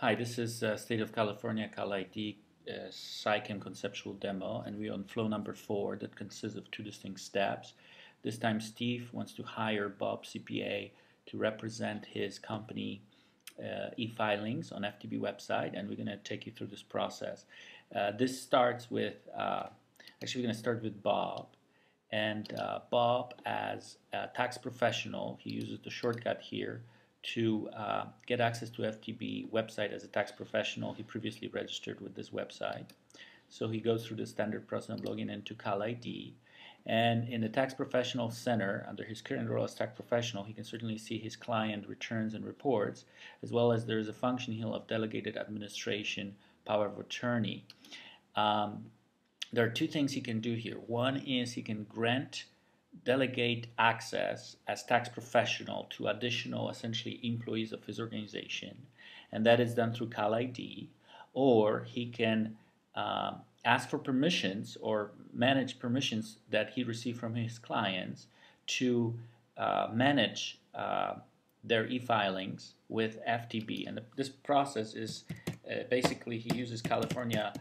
Hi, this is State of California CalID SciChem conceptual demo, and we're on flow number 4 that consists of two distinct steps. This time Steve wants to hire Bob CPA to represent his company e-filings on FTB website, and we're going to take you through this process. This starts with, actually we're going to start with Bob. And Bob, as a tax professional, he uses the shortcut here to get access to FTB website as a tax professional. He previously registered with this website. So he goes through the standard process of logging into CalID. And in the Tax Professional Center, under his current role as tax professional, he can certainly see his client returns and reports, as well as there is a function here of delegated administration power of attorney. There are two things he can do here. One is he can delegate access as tax professional to additional, essentially, employees of his organization, and that is done through CalID. Or he can ask for permissions or manage permissions that he received from his clients to manage their e-filings with FTB. And this process is basically he uses California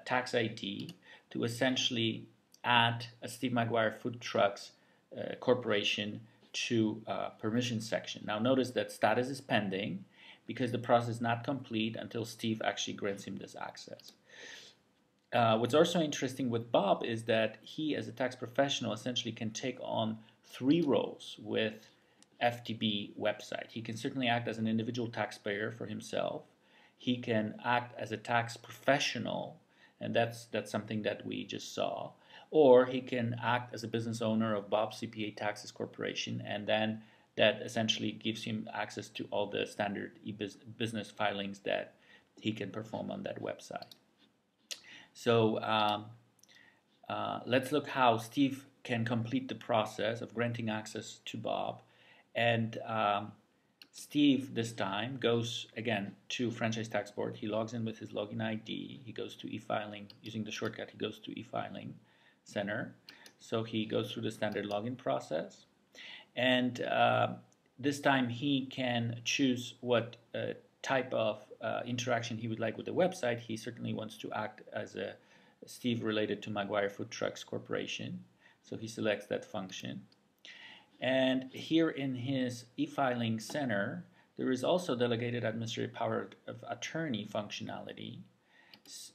Tax ID to essentially add a Steve Maguire Food Trucks Corporation to permission section. Now notice that status is pending because the process is not complete until Steve actually grants him this access. What's also interesting with Bob is that he, as a tax professional, essentially can take on 3 roles with FTB website. He can certainly act as an individual taxpayer for himself. He can act as a tax professional, and that's something that we just saw. Or he can act as a business owner of Bob CPA Taxes Corporation, and then that essentially gives him access to all the standard business filings that he can perform on that website. So let's look how Steve can complete the process of granting access to Bob. And Steve, this time, goes again to Franchise Tax Board. He logs in with his login ID. He goes to e-filing. Using the shortcut, he goes to e-filing center. So he goes through the standard login process. And this time he can choose what type of interaction he would like with the website. He certainly wants to act as a Steve related to Maguire Food Trucks Corporation. So he selects that function. And here in his e-filing center, there is also delegated administrative power of attorney functionality.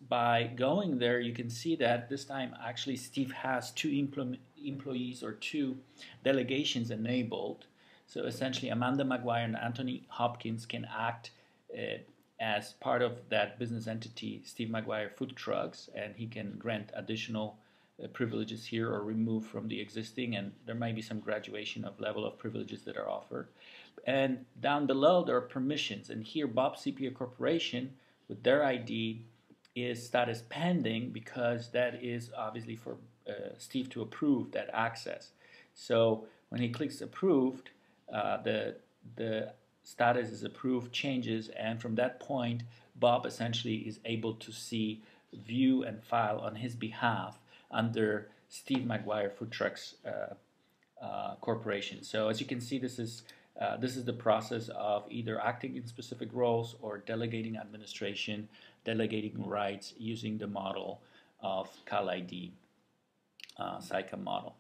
By going there, you can see that this time actually Steve has 2 employees or 2 delegations enabled. So essentially Amanda Maguire and Anthony Hopkins can act as part of that business entity, Steve Maguire Food Trucks, and he can grant additional privileges here or remove from the existing, and there might be some graduation of level of privileges that are offered. And down below there are permissions, and here Bob CPA Corporation with their ID is status pending because that is obviously for Steve to approve that access. So when he clicks approved, the status is approved, changes, and from that point Bob essentially is able to see, view, and file on his behalf under Steve Maguire Food Trucks Corporation. So as you can see, this is the process of either acting in specific roles or delegating administration, delegating rights using the model of CalID SciChem model.